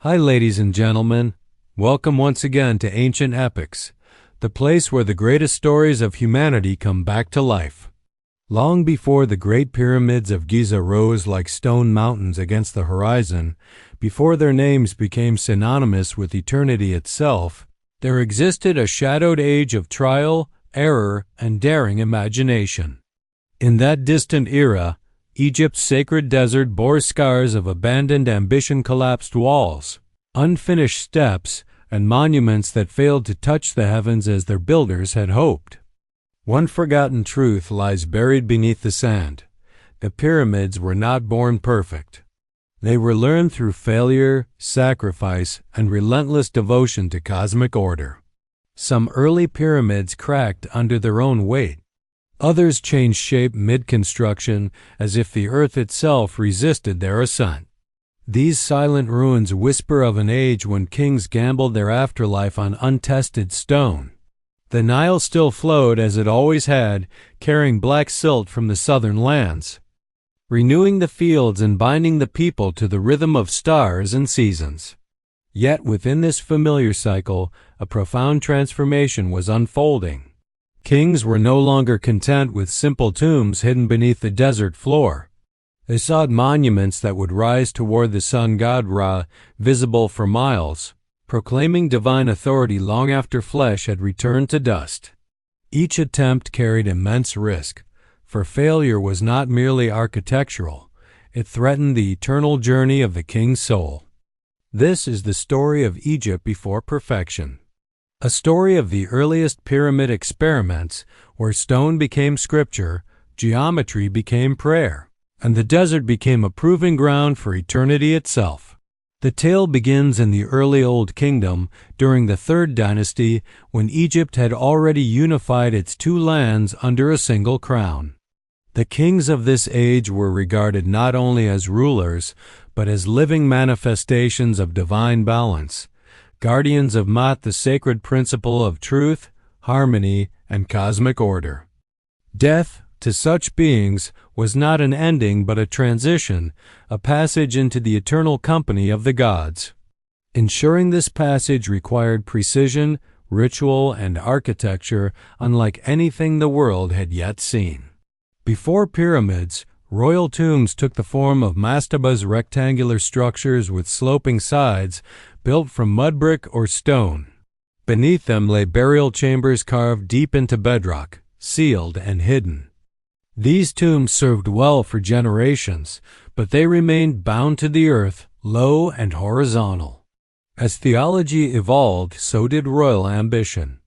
Hi, ladies and gentlemen. Welcome once again to Ancient Epics, the place where the greatest stories of humanity come back to life. Long before the Great Pyramids of Giza rose like stone mountains against the horizon, before their names became synonymous with eternity itself, there existed a shadowed age of trial, error, and daring imagination. In that distant era, Egypt's sacred desert bore scars of abandoned ambition-collapsed walls, unfinished steps, and monuments that failed to touch the heavens as their builders had hoped. One forgotten truth lies buried beneath the sand. The pyramids were not born perfect. They were learned through failure, sacrifice, and relentless devotion to cosmic order. Some early pyramids cracked under their own weight. Others changed shape mid-construction as if the earth itself resisted their ascent. These silent ruins whisper of an age when kings gambled their afterlife on untested stone. The Nile still flowed as it always had, carrying black silt from the southern lands, renewing the fields and binding the people to the rhythm of stars and seasons. Yet within this familiar cycle, a profound transformation was unfolding. Kings were no longer content with simple tombs hidden beneath the desert floor. They sought monuments that would rise toward the sun god Ra, visible for miles, proclaiming divine authority long after flesh had returned to dust. Each attempt carried immense risk, for failure was not merely architectural, it threatened the eternal journey of the king's soul. This is the story of Egypt before perfection. A story of the earliest pyramid experiments where stone became scripture, geometry became prayer, and the desert became a proving ground for eternity itself. The tale begins in the early Old Kingdom during the Third Dynasty when Egypt had already unified its two lands under a single crown. The kings of this age were regarded not only as rulers, but as living manifestations of divine balance, guardians of Maat, the sacred principle of truth, harmony, and cosmic order. Death, to such beings, was not an ending but a transition, a passage into the eternal company of the gods. Ensuring this passage required precision, ritual, and architecture unlike anything the world had yet seen. Before pyramids, royal tombs took the form of mastabas, rectangular structures with sloping sides built from mud brick or stone. Beneath them lay burial chambers carved deep into bedrock, sealed and hidden. These tombs served well for generations, but they remained bound to the earth, low and horizontal. As theology evolved, so did royal ambition.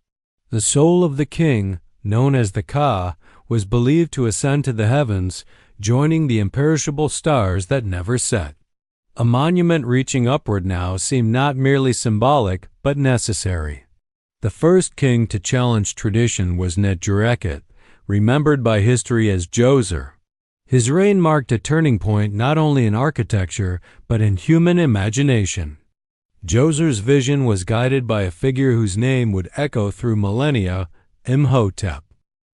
The soul of the king, known as the Ka, was believed to ascend to the heavens, joining the imperishable stars that never set. A monument reaching upward now seemed not merely symbolic, but necessary. The first king to challenge tradition was Dahshur, remembered by history as Djoser. His reign marked a turning point not only in architecture, but in human imagination. Djoser's vision was guided by a figure whose name would echo through millennia, Imhotep.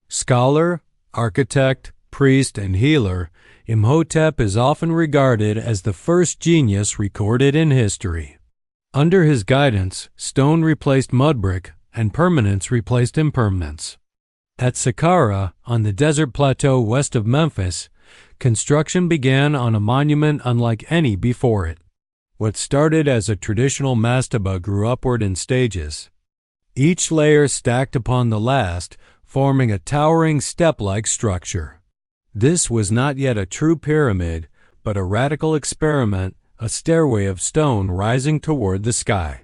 Scholar, architect, priest, and healer, Imhotep is often regarded as the first genius recorded in history. Under his guidance, stone replaced mud brick, and permanence replaced impermanence. At Saqqara, on the desert plateau west of Memphis, construction began on a monument unlike any before it. What started as a traditional mastaba grew upward in stages, each layer stacked upon the last, forming a towering step-like structure. This was not yet a true pyramid, but a radical experiment, a stairway of stone rising toward the sky.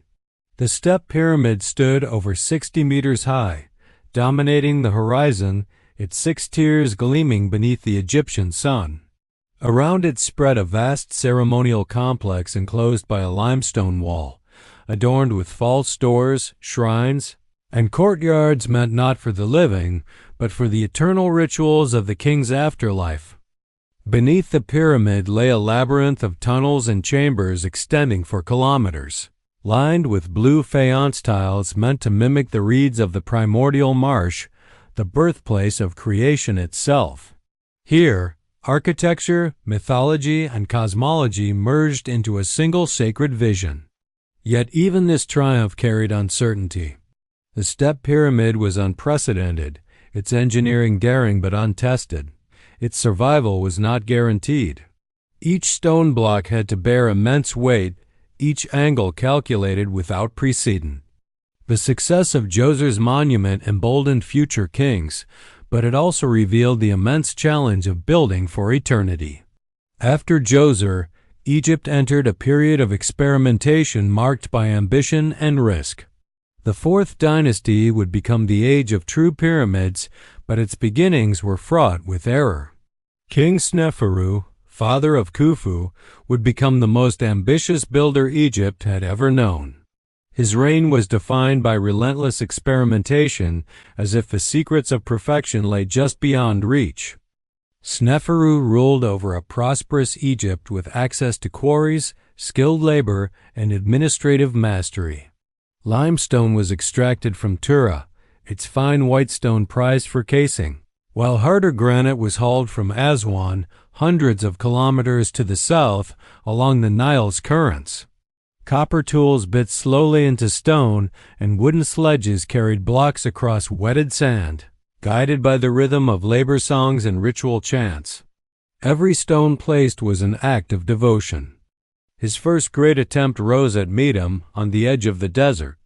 The Step Pyramid stood over 60 meters high, dominating the horizon, its 6 tiers gleaming beneath the Egyptian sun. Around it spread a vast ceremonial complex enclosed by a limestone wall, adorned with false doors, shrines, and courtyards meant not for the living, but for the eternal rituals of the king's afterlife. Beneath the pyramid lay a labyrinth of tunnels and chambers extending for kilometers, lined with blue faience tiles meant to mimic the reeds of the primordial marsh, the birthplace of creation itself. Here, architecture, mythology, and cosmology merged into a single sacred vision. Yet even this triumph carried uncertainty. The Step Pyramid was unprecedented, its engineering daring but untested. Its survival was not guaranteed. Each stone block had to bear immense weight, each angle calculated without precedent. The success of Djoser's monument emboldened future kings, but it also revealed the immense challenge of building for eternity. After Djoser, Egypt entered a period of experimentation marked by ambition and risk. The Fourth Dynasty would become the age of true pyramids, but its beginnings were fraught with error. King Sneferu, father of Khufu, would become the most ambitious builder Egypt had ever known. His reign was defined by relentless experimentation, as if the secrets of perfection lay just beyond reach. Sneferu ruled over a prosperous Egypt with access to quarries, skilled labor, and administrative mastery. Limestone was extracted from Tura, its fine white stone prized for casing, while harder granite was hauled from Aswan, hundreds of kilometers to the south, along the Nile's currents. Copper tools bit slowly into stone, and wooden sledges carried blocks across wetted sand, guided by the rhythm of labor songs and ritual chants. Every stone placed was an act of devotion. His first great attempt rose at Meidum, on the edge of the desert.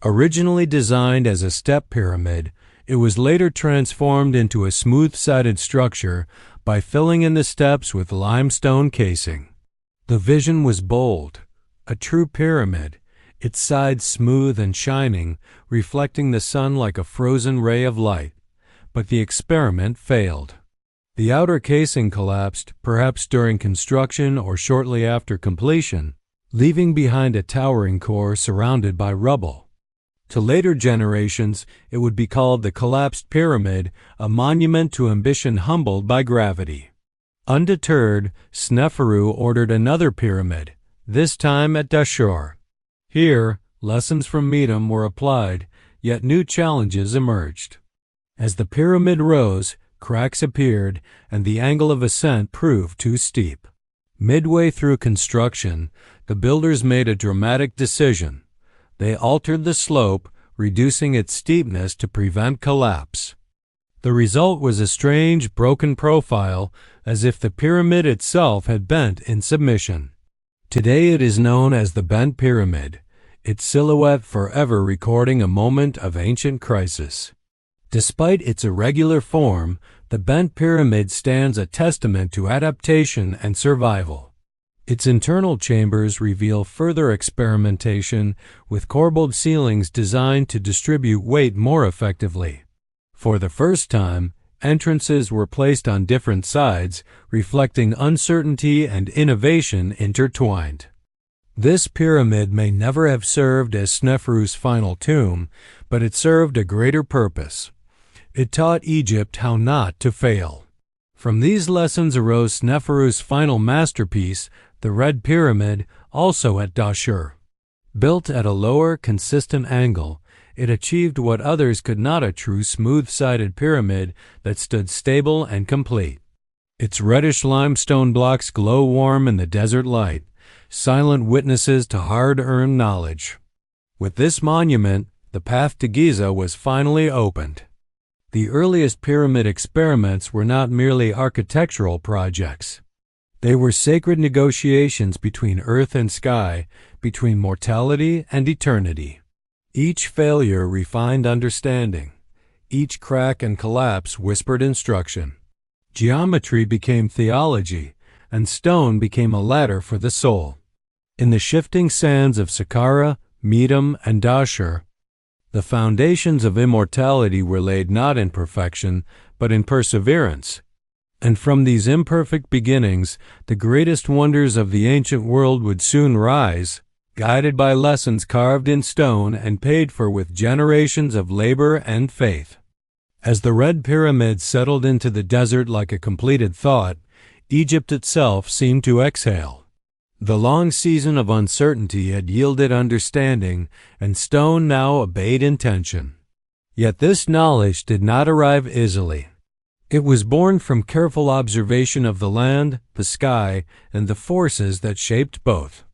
Originally designed as a step pyramid, it was later transformed into a smooth-sided structure by filling in the steps with limestone casing. The vision was bold, a true pyramid, its sides smooth and shining, reflecting the sun like a frozen ray of light. But the experiment failed. The outer casing collapsed, perhaps during construction or shortly after completion, leaving behind a towering core surrounded by rubble. To later generations, it would be called the collapsed pyramid, a monument to ambition humbled by gravity. Undeterred, Sneferu ordered another pyramid, this time at Dahshur. Here, lessons from Meidum were applied, yet new challenges emerged. As the pyramid rose, cracks appeared, and the angle of ascent proved too steep. Midway through construction, the builders made a dramatic decision. They altered the slope, reducing its steepness to prevent collapse. The result was a strange, broken profile, as if the pyramid itself had bent in submission. Today it is known as the Bent Pyramid, its silhouette forever recording a moment of ancient crisis. Despite its irregular form, the Bent Pyramid stands a testament to adaptation and survival. Its internal chambers reveal further experimentation, with corbelled ceilings designed to distribute weight more effectively. For the first time, entrances were placed on different sides, reflecting uncertainty and innovation intertwined. This pyramid may never have served as Sneferu's final tomb, but it served a greater purpose. It taught Egypt how not to fail. From these lessons arose Sneferu's final masterpiece, the Red Pyramid, also at Dahshur. Built at a lower, consistent angle, it achieved what others could not: a true smooth-sided pyramid that stood stable and complete. Its reddish limestone blocks glow warm in the desert light, silent witnesses to hard-earned knowledge. With this monument, the path to Giza was finally opened. The earliest pyramid experiments were not merely architectural projects. They were sacred negotiations between earth and sky, between mortality and eternity. Each failure refined understanding. Each crack and collapse whispered instruction. Geometry became theology, and stone became a ladder for the soul. In the shifting sands of Saqqara, Meidum, and Dahshur, the foundations of immortality were laid not in perfection, but in perseverance. And from these imperfect beginnings, the greatest wonders of the ancient world would soon rise, guided by lessons carved in stone and paid for with generations of labor and faith. As the Red Pyramid settled into the desert like a completed thought, Egypt itself seemed to exhale. The long season of uncertainty had yielded understanding, and stone now obeyed intention. Yet this knowledge did not arrive easily. It was born from careful observation of the land, the sky, and the forces that shaped both.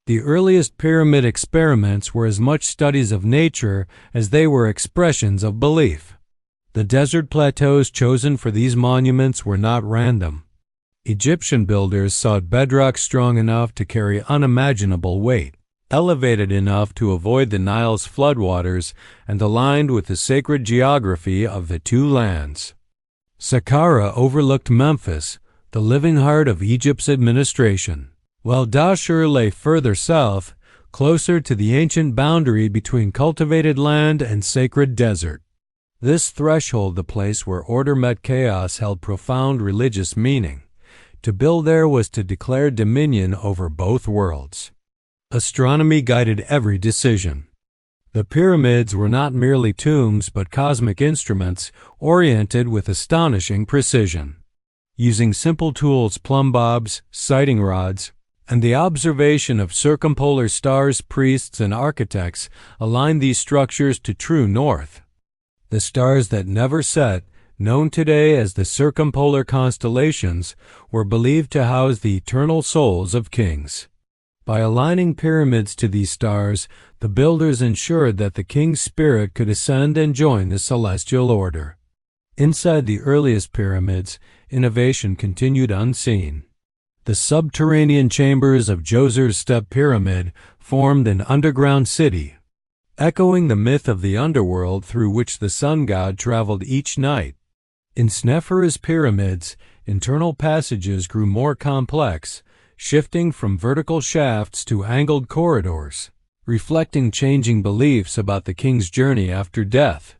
The earliest pyramid experiments were as much studies of nature as they were expressions of belief. The desert plateaus chosen for these monuments were not random. Egyptian builders sought bedrock strong enough to carry unimaginable weight, elevated enough to avoid the Nile's floodwaters, and aligned with the sacred geography of the two lands. Saqqara overlooked Memphis, the living heart of Egypt's administration, while Dahshur lay further south, closer to the ancient boundary between cultivated land and sacred desert. This threshold, the place where order met chaos, held profound religious meaning. To build there was to declare dominion over both worlds. Astronomy guided every decision. The pyramids were not merely tombs but cosmic instruments oriented with astonishing precision. Using simple tools, plumb bobs, sighting rods, and the observation of circumpolar stars, priests and architects aligned these structures to true north. The stars that never set, known today as the circumpolar constellations, were believed to house the eternal souls of kings. By aligning pyramids to these stars, the builders ensured that the king's spirit could ascend and join the celestial order. Inside the earliest pyramids, innovation continued unseen. The subterranean chambers of Djoser's Step Pyramid formed an underground city, echoing the myth of the underworld through which the sun god traveled each night. In Sneferu's pyramids, internal passages grew more complex, shifting from vertical shafts to angled corridors, reflecting changing beliefs about the king's journey after death.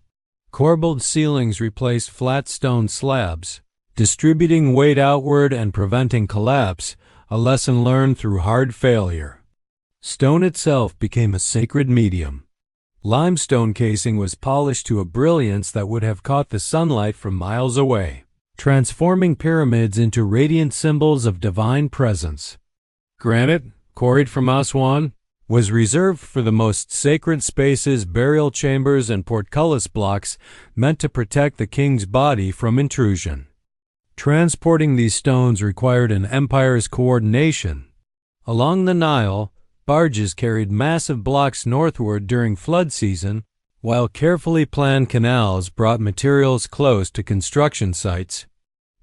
Corbelled ceilings replaced flat stone slabs, distributing weight outward and preventing collapse, a lesson learned through hard failure. Stone itself became a sacred medium. Limestone casing was polished to a brilliance that would have caught the sunlight from miles away, transforming pyramids into radiant symbols of divine presence. Granite, quarried from Aswan, was reserved for the most sacred spaces, burial chambers, and portcullis blocks meant to protect the king's body from intrusion. Transporting these stones required an empire's coordination. Along the Nile, barges carried massive blocks northward during flood season, while carefully planned canals brought materials close to construction sites.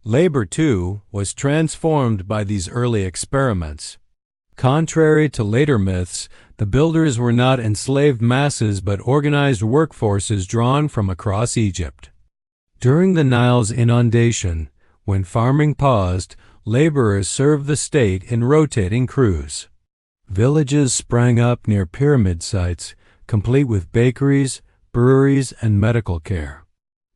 Labor, too, was transformed by these early experiments. Contrary to later myths, the builders were not enslaved masses but organized workforces drawn from across Egypt. During the Nile's inundation, when farming paused, laborers served the state in rotating crews. Villages sprang up near pyramid sites, complete with bakeries, breweries, and medical care.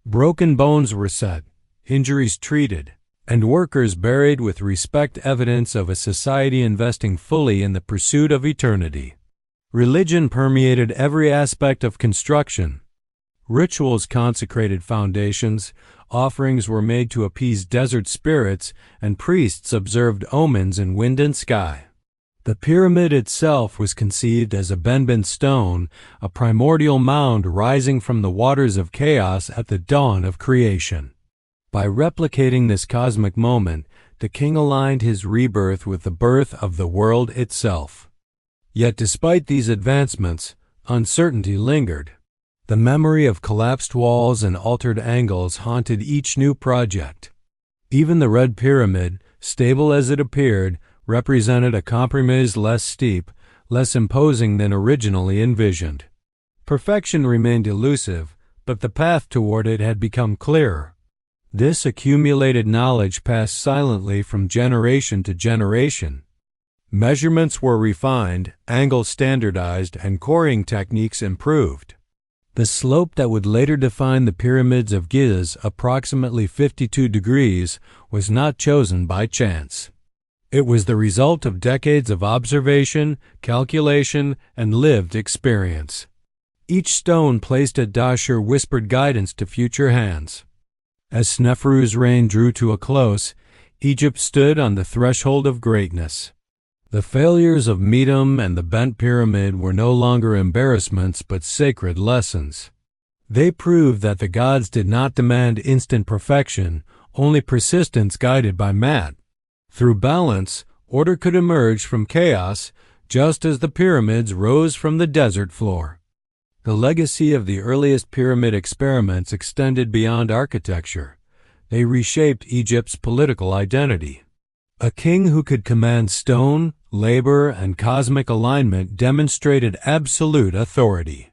Broken bones were set, injuries treated, and workers buried with respect, evidence of a society investing fully in the pursuit of eternity. Religion permeated every aspect of construction. Rituals consecrated foundations, offerings were made to appease desert spirits, and priests observed omens in wind and sky. The pyramid itself was conceived as a Benben stone, a primordial mound rising from the waters of chaos at the dawn of creation. By replicating this cosmic moment, the king aligned his rebirth with the birth of the world itself. Yet despite these advancements, uncertainty lingered. The memory of collapsed walls and altered angles haunted each new project. Even the Red Pyramid, stable as it appeared, represented a compromise less steep, less imposing than originally envisioned. Perfection remained elusive, but the path toward it had become clearer. This accumulated knowledge passed silently from generation to generation. Measurements were refined, angles standardized, and quarrying techniques improved. The slope that would later define the pyramids of Giza, approximately 52 degrees, was not chosen by chance. It was the result of decades of observation, calculation, and lived experience. Each stone placed at Dahshur whispered guidance to future hands. As Sneferu's reign drew to a close, Egypt stood on the threshold of greatness. The failures of Meidum and the bent pyramid were no longer embarrassments but sacred lessons. They proved that the gods did not demand instant perfection, only persistence guided by math. Through balance, order could emerge from chaos, just as the pyramids rose from the desert floor. The legacy of the earliest pyramid experiments extended beyond architecture. They reshaped Egypt's political identity. A king who could command stone, labor, and cosmic alignment demonstrated absolute authority.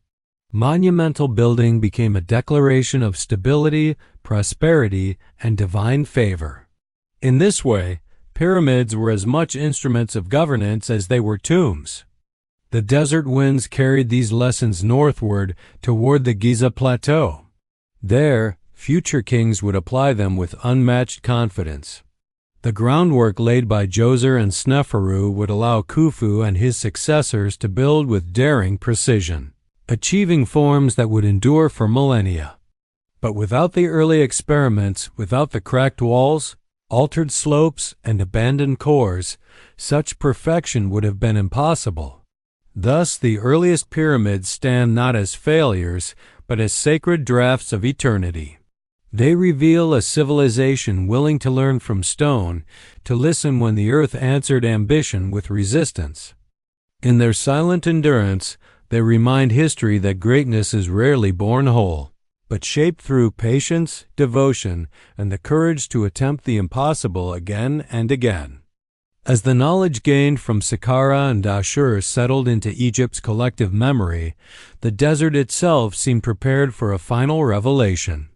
Monumental building became a declaration of stability, prosperity, and divine favor. In this way, pyramids were as much instruments of governance as they were tombs. The desert winds carried these lessons northward toward the Giza Plateau. There, future kings would apply them with unmatched confidence. The groundwork laid by Djoser and Sneferu would allow Khufu and his successors to build with daring precision, achieving forms that would endure for millennia. But without the early experiments, without the cracked walls, altered slopes, and abandoned cores, such perfection would have been impossible. Thus, the earliest pyramids stand not as failures, but as sacred drafts of eternity. They reveal a civilization willing to learn from stone, to listen when the earth answered ambition with resistance. In their silent endurance, they remind history that greatness is rarely born whole, but shaped through patience, devotion, and the courage to attempt the impossible again and again. As the knowledge gained from Saqqara and Dahshur settled into Egypt's collective memory, the desert itself seemed prepared for a final revelation.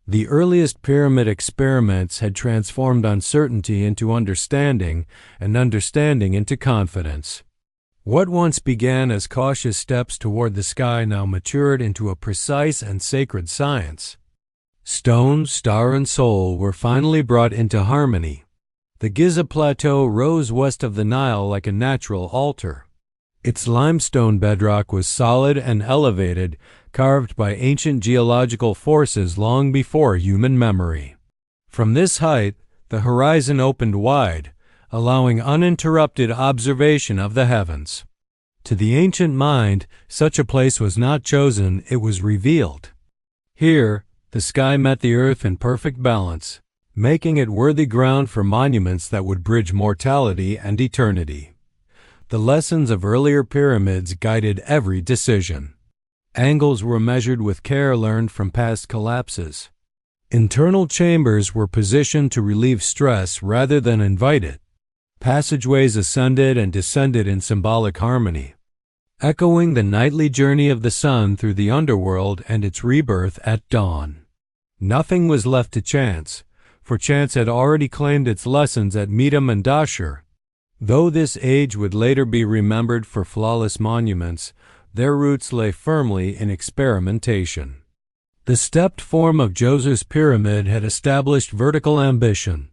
The earliest pyramid experiments had transformed uncertainty into understanding, and understanding into confidence. What once began as cautious steps toward the sky now matured into a precise and sacred science. Stone, star, and soul were finally brought into harmony. The Giza Plateau rose west of the Nile like a natural altar. Its limestone bedrock was solid and elevated, carved by ancient geological forces long before human memory. From this height, the horizon opened wide, allowing uninterrupted observation of the heavens. To the ancient mind, such a place was not chosen, it was revealed. Here, the sky met the earth in perfect balance, making it worthy ground for monuments that would bridge mortality and eternity. The lessons of earlier pyramids guided every decision. Angles were measured with care learned from past collapses. Internal chambers were positioned to relieve stress rather than invite it. Passageways ascended and descended in symbolic harmony, echoing the nightly journey of the sun through the underworld and its rebirth at dawn. Nothing was left to chance, for chance had already claimed its lessons at Meidum and Dahshur. Though this age would later be remembered for flawless monuments, their roots lay firmly in experimentation. The stepped form of Djoser's pyramid had established vertical ambition.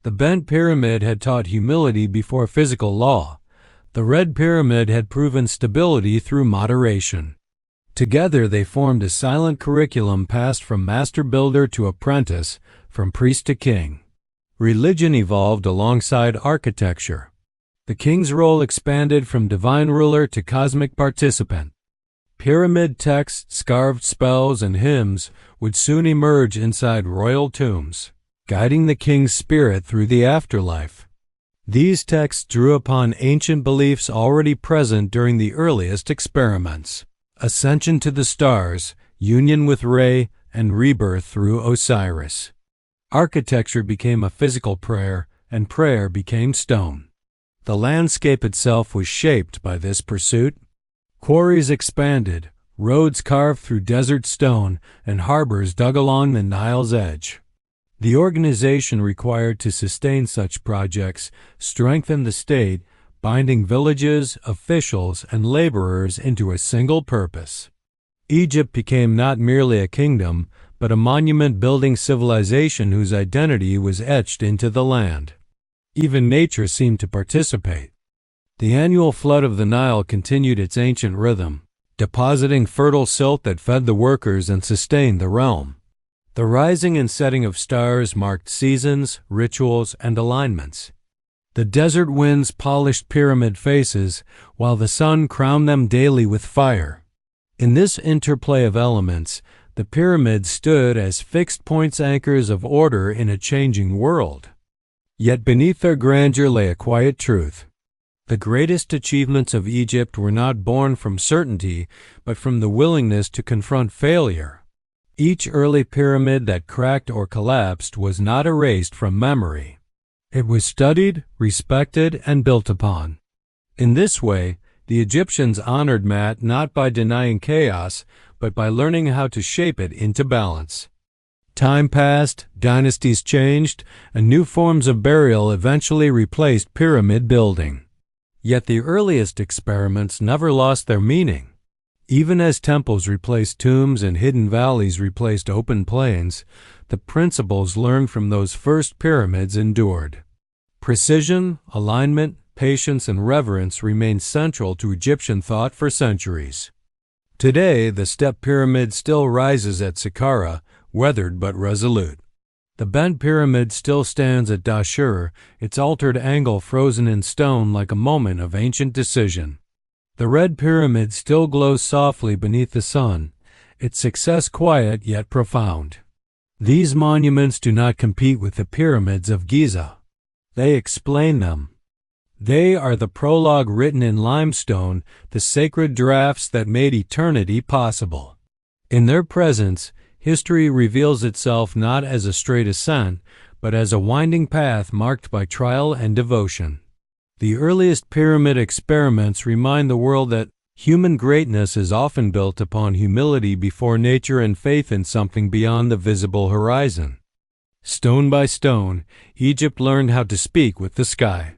The bent pyramid had taught humility before physical law. The red pyramid had proven stability through moderation. Together they formed a silent curriculum passed from master builder to apprentice, from priest to king. Religion evolved alongside architecture. The king's role expanded from divine ruler to cosmic participant. Pyramid texts, carved spells, and hymns would soon emerge inside royal tombs, guiding the king's spirit through the afterlife. These texts drew upon ancient beliefs already present during the earliest experiments: ascension to the stars, union with Re, and rebirth through Osiris. Architecture became a physical prayer, and prayer became stone. The landscape itself was shaped by this pursuit. Quarries expanded, roads carved through desert stone, and harbors dug along the Nile's edge. The organization required to sustain such projects strengthened the state, binding villages, officials, and laborers into a single purpose. Egypt became not merely a kingdom, but a monument-building civilization whose identity was etched into the land. Even nature seemed to participate. The annual flood of the Nile continued its ancient rhythm, depositing fertile silt that fed the workers and sustained the realm. The rising and setting of stars marked seasons, rituals, and alignments. The desert winds polished pyramid faces, while the sun crowned them daily with fire. In this interplay of elements, the pyramids stood as fixed points anchors of order in a changing world. Yet beneath their grandeur lay a quiet truth. The greatest achievements of Egypt were not born from certainty, but from the willingness to confront failure. Each early pyramid that cracked or collapsed was not erased from memory. It was studied, respected, and built upon. In this way, the Egyptians honored Maat not by denying chaos, but by learning how to shape it into balance. Time passed, dynasties changed, and new forms of burial eventually replaced pyramid building. Yet the earliest experiments never lost their meaning. Even as temples replaced tombs and hidden valleys replaced open plains, the principles learned from those first pyramids endured. Precision, alignment, patience, and reverence remained central to Egyptian thought for centuries. Today, the Step Pyramid still rises at Saqqara, weathered but resolute. The bent pyramid still stands at Dahshur, its altered angle frozen in stone like a moment of ancient decision. The red pyramid still glows softly beneath the sun, its success quiet yet profound. These monuments do not compete with the pyramids of Giza. They explain them. They are the prologue written in limestone, the sacred drafts that made eternity possible. In their presence, history reveals itself not as a straight ascent, but as a winding path marked by trial and devotion. The earliest pyramid experiments remind the world that human greatness is often built upon humility before nature and faith in something beyond the visible horizon. Stone by stone, Egypt learned how to speak with the sky.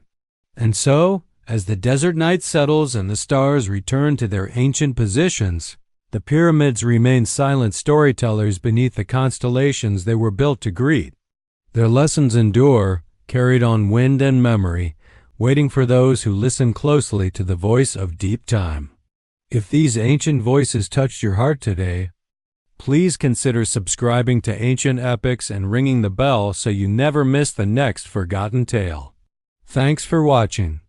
And so, as the desert night settles and the stars return to their ancient positions, the pyramids remain silent storytellers beneath the constellations they were built to greet. Their lessons endure, carried on wind and memory, waiting for those who listen closely to the voice of deep time. If these ancient voices touched your heart today, please consider subscribing to Ancient Epics and ringing the bell so you never miss the next forgotten tale. Thanks for watching.